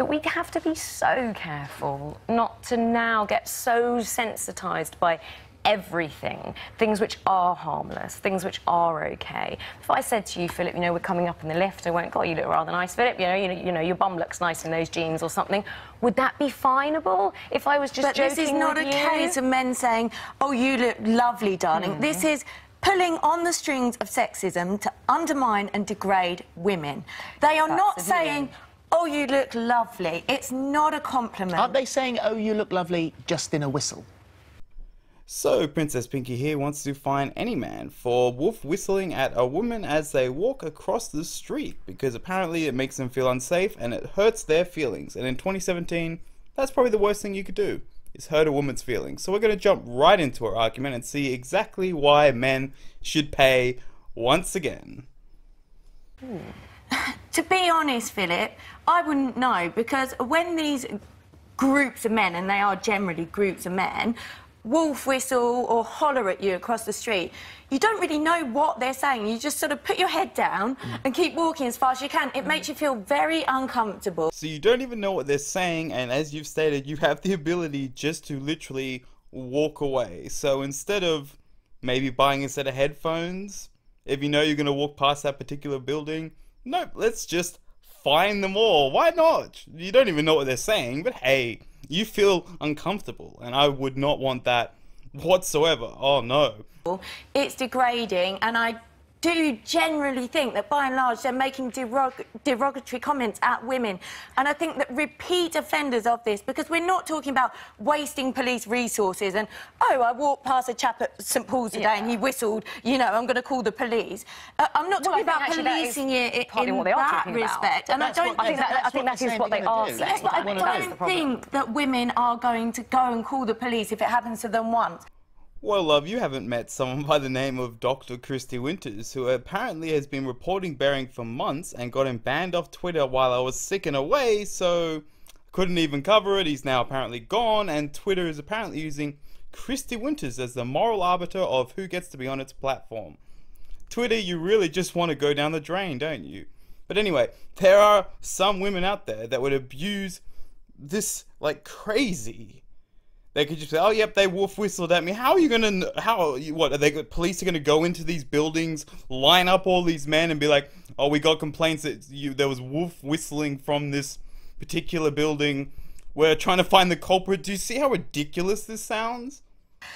that we have to be so careful not to now get so sensitised by everything, things which are harmless, things which are okay. If I said to you, Philip, you know, we're coming up in the lift, I went, God, you look rather nice, Philip, you know, your bum looks nice in those jeans or something, would that be fineable if I was just joking with you? But this is not a case of men saying, oh, you look lovely, darling. This is pulling on the strings of sexism to undermine and degrade women. They are not saying, oh, you look lovely. It's not a compliment. Aren't they saying, oh, you look lovely, just in a whistle? So, Princess Pinky here wants to fine any man for wolf whistling at a woman as they walk across the street because apparently it makes them feel unsafe and it hurts their feelings. And in 2017, that's probably the worst thing you could do, is hurt a woman's feelings. So we're going to jump right into our argument and see exactly why men should pay once again. To be honest, Philip, I wouldn't know, because when these groups of men, and they are generally groups of men, wolf whistle or holler at you across the street, you don't really know what they're saying. You just sort of put your head down and keep walking as fast as you can. It makes you feel very uncomfortable. So you don't even know what they're saying, and as you've stated, you have the ability just to literally walk away. So instead of maybe buying a set of headphones, if you know you're going to walk past that particular building, nope, let's just fine them all. Why not? You don't even know what they're saying, but hey, you feel uncomfortable, and I would not want that whatsoever. Oh no. It's degrading, and I do generally think that by and large they're making derogatory comments at women, and I think that repeat offenders of this, because we're not talking about wasting police resources and, oh, I walked past a chap at St Paul's today and he whistled, you know, I'm going to call the police. I'm not talking about policing it in that respect, and I think that is what they are saying. Yes, but I don't think that women are going to go and call the police if it happens to them once. Well, love, you haven't met someone by the name of Dr. Christy Winters, who apparently has been reporting Bering for months and got him banned off Twitter while I was sick and away, so couldn't even cover it. He's now apparently gone, and Twitter is apparently using Christy Winters as the moral arbiter of who gets to be on its platform. Twitter, you really just want to go down the drain, don't you? But anyway, there are some women out there that would abuse this like crazy. They could just say, oh, yep, they wolf whistled at me. How are you going to, what, are they, police are going to go into these buildings, line up all these men and be like, oh, we got complaints that there was wolf whistling from this particular building. We're trying to find the culprit. Do you see how ridiculous this sounds?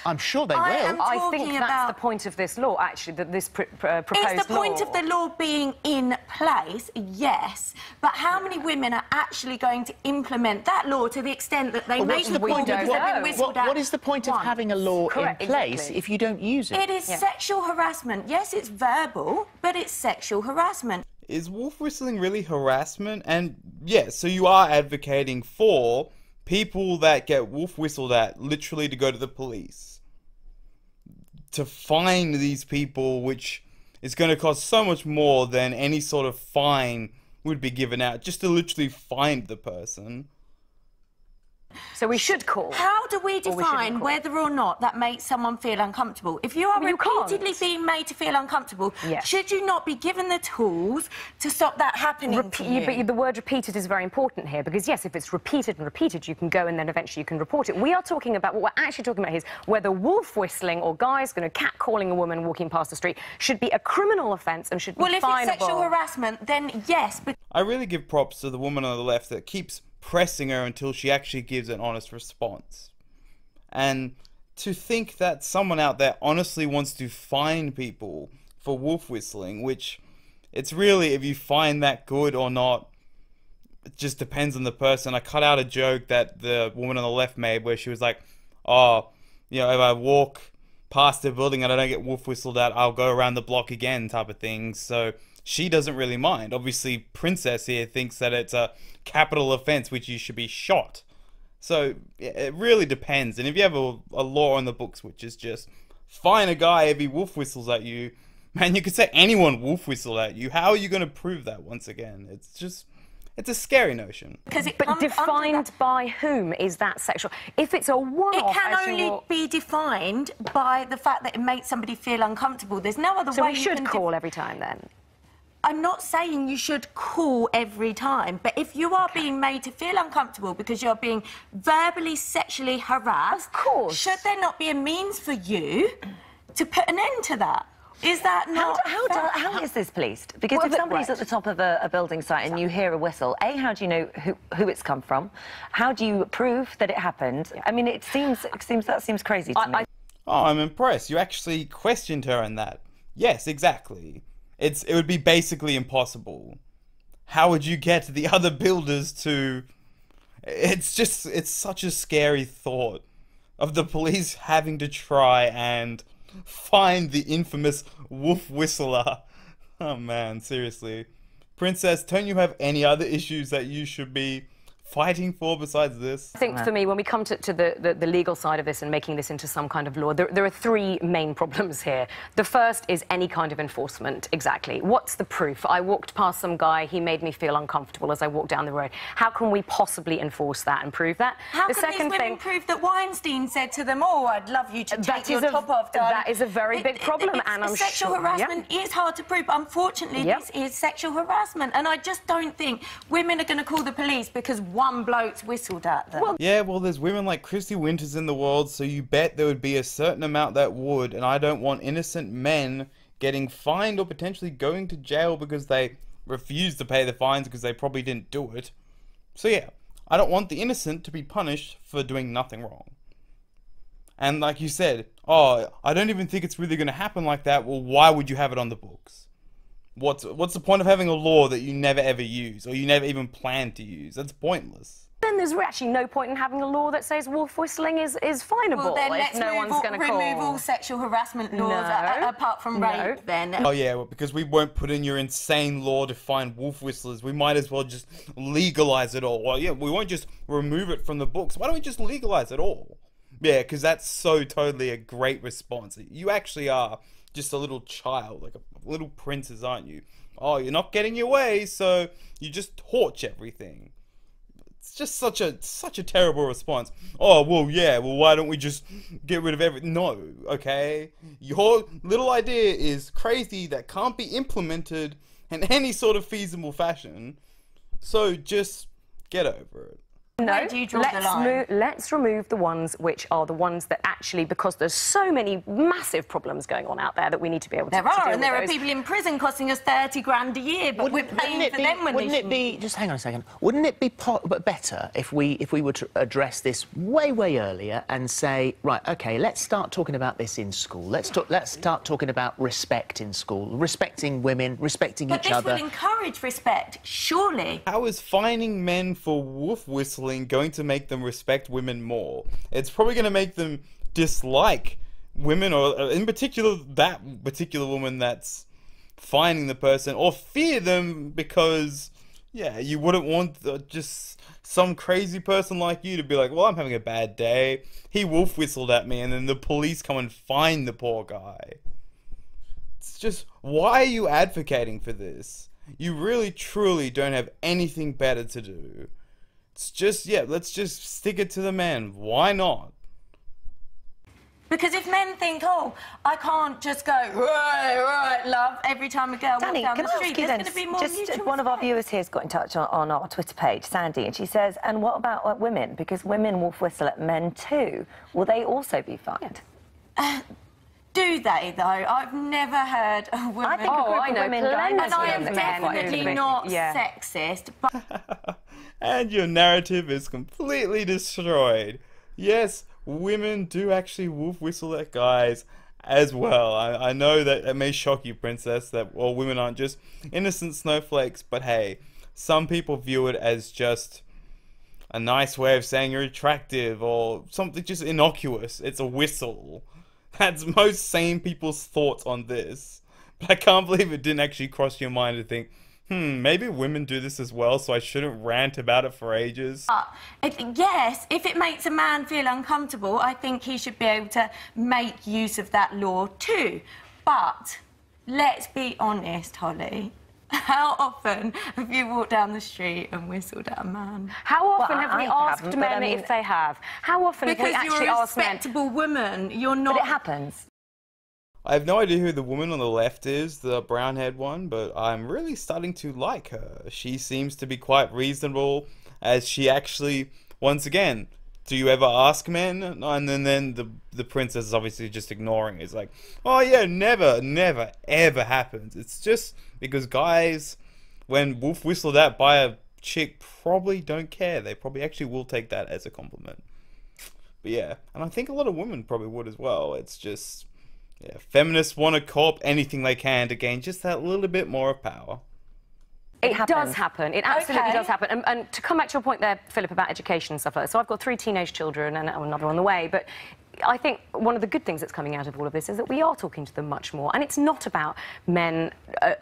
I'm sure they will. I think that's the point of this law, actually, that this proposed law... It's the point of the law being in place, yes, but how many women are actually going to implement that law to the extent that they make the point of what is the point of having a law in place if you don't use it? It is sexual harassment. Yes, it's verbal, but it's sexual harassment. Is wolf whistling really harassment? And, yeah, so you are advocating for people that get wolf whistled at literally to go to the police, to fine these people, which is going to cost so much more than any sort of fine would be given out, just to literally find the person. So we should call. How do we define whether or not that makes someone feel uncomfortable? If you are repeatedly being made to feel uncomfortable, should you not be given the tools to stop that happening to you? But the word repeated is very important here, because, yes, if it's repeated and repeated, you can go and then eventually you can report it. We are talking about, what we're actually talking about here is whether wolf whistling or guys going to catcalling a woman walking past the street should be a criminal offence and should be finable. Well, if it's sexual harassment, then yes. But I really give props to the woman on the left that keeps pressing her until she actually gives an honest response. And to think that someone out there honestly wants to fine people for wolf whistling, which it's really, if you find that good or not, it just depends on the person. I cut out a joke that the woman on the left made where she was like, oh, you know, if I walk past the building and I don't get wolf whistled at, I'll go around the block again type of thing. So she doesn't really mind. Obviously, Princess here thinks that it's a capital offense, which you should be shot. So it really depends. And if you have a law on the books which is just fine a guy if he wolf whistles at you, man, you could say anyone wolf whistle at you. How are you going to prove that once again? It's just, it's a scary notion. But defined by whom is that sexual? If it's a one-off... It can only be defined by the fact that it makes somebody feel uncomfortable. There's no other way. So we should call every time then? I'm not saying you should call every time, but if you are being made to feel uncomfortable because you're being verbally, sexually harassed, of course, should there not be a means for you to put an end to that? Is that not... How is this policed? Because if somebody's at the top of a building site and you hear a whistle, A, how do you know who it's come from? How do you prove that it happened? I mean, that seems crazy to me. Oh, I'm impressed. You actually questioned her on that. Yes, exactly. It would be basically impossible. How would you get the other builders to... It's such a scary thought of the police having to try and find the infamous wolf whistler. Oh man, seriously. Princess, don't you have any other issues that you should be fighting for besides this? I think for me, when we come to the legal side of this and making this into some kind of law, there are three main problems here. The first is any kind of enforcement. Exactly. What's the proof? I walked past some guy, he made me feel uncomfortable as I walked down the road. How can we possibly enforce that and prove that? How can these women prove that Weinstein said to them, oh, I'd love you to take your top off, darling? That is a very big problem, and I'm sexual harassment is hard to prove. Unfortunately, this is sexual harassment, and I just don't think women are going to call the police because one bloke's whistled at them. Well, there's women like Christy Winters in the world, so you bet there would be a certain amount that would, and I don't want innocent men getting fined or potentially going to jail because they refused to pay the fines because they probably didn't do it. So yeah, I don't want the innocent to be punished for doing nothing wrong. And like you said, oh, I don't even think it's really going to happen like that. Well, why would you have it on the books? What's the point of having a law that you never ever use, or you never even plan to use? That's pointless. Then there's actually no point in having a law that says wolf whistling is finable. Well, then let's remove all sexual harassment laws apart from rape, then. Oh yeah, well, because we won't put in your insane law to find wolf whistlers, we might as well just legalize it all. Well, yeah, we won't just remove it from the books. Why don't we just legalize it all? Yeah, because that's so totally a great response. You actually are just a little child, like a little princess, aren't you? Oh, you're not getting your way, so you just torch everything. It's just such a terrible response. Oh, well, yeah, well, why don't we just get rid of everything? No, okay? Your little idea is crazy that can't be implemented in any sort of feasible fashion, so just get over it. No, where do you draw the line? Let's remove the ones which are the ones that actually, because there's so many massive problems going on out there that we need to be able to deal with those. And there are people in prison costing us 30 grand a year, but we're paying for them when Wouldn't it be, just hang on a second, wouldn't it be better if we were to address this way earlier and say, right, OK, let's start talking about this in school. Let's start talking about respect in school, respecting women, respecting each other. But this will encourage respect, surely. How is fining men for wolf whistling going to make them respect women more? It's probably going to make them dislike women, or in particular that particular woman that's fining the person, or fear them because, yeah, you wouldn't want just some crazy person like you to be like, well, I'm having a bad day, he wolf whistled at me, and then the police come and find the poor guy. It's just, why are you advocating for this? You really truly don't have anything better to do. It's just, yeah, let's just stick it to the men. Why not? Because if men think, oh, I can't just go, right, love, every time a girl walks down the street, there's going to be more mutual one of our respect. viewers here has got in touch on our Twitter page, Sandy, and she says, and what about women? Because women wolf whistle at men too. Will they also be fined? Do they, though? I've never heard a woman... I think a group of women going and I am definitely not sexist, but... And your narrative is completely destroyed. Yes, women do actually wolf whistle at guys as well. I know that it may shock you, Princess, that all women aren't just innocent snowflakes, but hey, some people view it as just a nice way of saying you're attractive or something just innocuous. It's a whistle. That's most sane people's thoughts on this. But I can't believe it didn't actually cross your mind to think, maybe women do this as well, so I shouldn't rant about it for ages. Yes, if it makes a man feel uncomfortable, I think he should be able to make use of that law too. But let's be honest, Holly. How often have you walked down the street and whistled at a man? How often have we asked men if they have? How often have we actually asked men? Because you're a respectable woman, you're not... But it happens. I have no idea who the woman on the left is, the brown-haired one, but I'm really starting to like her. She seems to be quite reasonable, as she actually, once again, do you ever ask men? And then the princess is obviously just ignoring it. It's like, oh yeah, never, ever happens. It's just because guys, when wolf whistled at by a chick, probably don't care. They probably actually will take that as a compliment. But yeah, and I think a lot of women probably would as well. It's just, yeah, feminists want to co-opt anything they can to gain just that little bit more of power. It does happen. It absolutely does happen. And to come back to your point there, Philip, about education and stuff like that. So I've got 3 teenage children and another on the way, but I think one of the good things that's coming out of all of this is that we are talking to them much more. And it's not about men,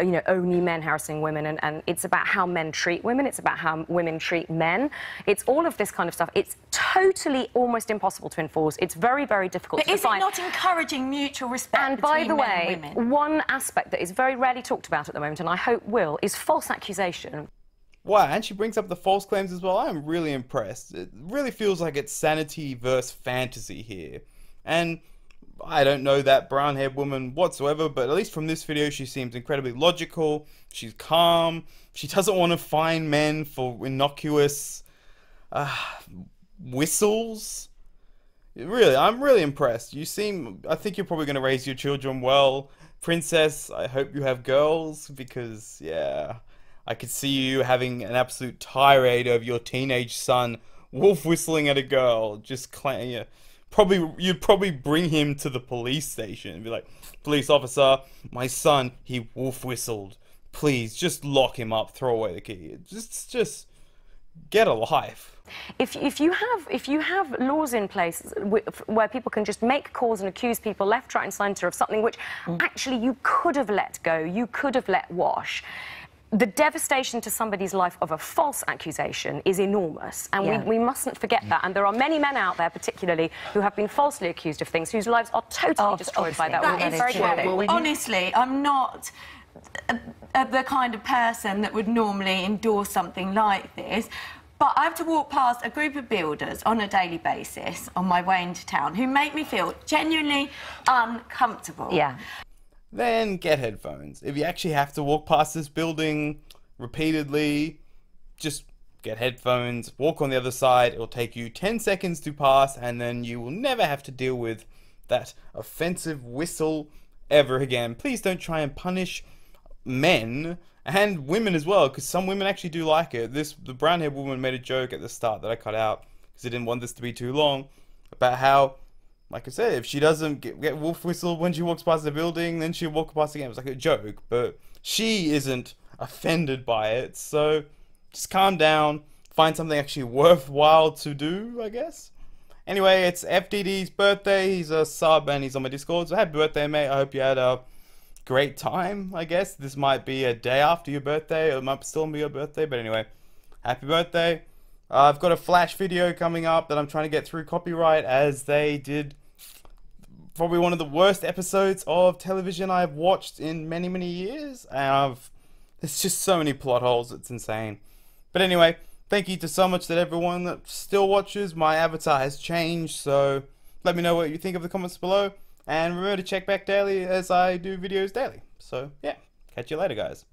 you know, only men harassing women, and it's about how men treat women. It's about how women treat men. It's all of this kind of stuff. It's totally almost impossible to enforce. It's very, very difficult to define. But is it not encouraging mutual respect between men and women? One aspect that is very rarely talked about at the moment, and I hope will, is false accusation. Wow, and she brings up the false claims as well. I am really impressed. It really feels like it's sanity versus fantasy here. And I don't know that brown-haired woman whatsoever, but at least from this video, she seems incredibly logical. She's calm. She doesn't want to fine men for innocuous whistles. Really, I'm really impressed. You seem... I think you're probably going to raise your children well. Princess, I hope you have girls, because, yeah... I could see you having an absolute tirade over your teenage son wolf whistling at a girl. Just you'd probably bring him to the police station and be like, police officer, my son, he wolf whistled. Please, just lock him up, throw away the key. Just get a life. If you have laws in place where people can just make calls and accuse people left, right and centre of something which actually you could have let go, you could have let wash, the devastation to somebody's life of a false accusation is enormous, and we mustn't forget that. And there are many men out there, particularly, who have been falsely accused of things whose lives are totally destroyed by that. That is true. Honestly, I'm not the kind of person that would normally endorse something like this. But I have to walk past a group of builders on a daily basis on my way into town who make me feel genuinely uncomfortable. Yeah. Then get headphones. If you actually have to walk past this building repeatedly, just get headphones, walk on the other side. It'll take you 10 seconds to pass, and then you will never have to deal with that offensive whistle ever again. Please don't try and punish men and women as well, because some women actually do like it. The brown-haired woman made a joke at the start that I cut out because I didn't want this to be too long, about how, like I said, if she doesn't get wolf whistled when she walks past the building, then she'll walk past again. It was like a joke, but she isn't offended by it, so just calm down, find something actually worthwhile to do, I guess. Anyway, it's FDD's birthday. He's a sub and he's on my Discord, so happy birthday, mate. I hope you had a great time, I guess. This might be a day after your birthday, or it might still be your birthday, but anyway, happy birthday. I've got a Flash video coming up that I'm trying to get through copyright, as they did probably one of the worst episodes of television I've watched in many, many years. And there's just so many plot holes, it's insane. But anyway, thank you to so much that everyone that still watches. My avatar has changed, so let me know what you think of the comments below. And remember to check back daily, as I do videos daily. So yeah, catch you later, guys.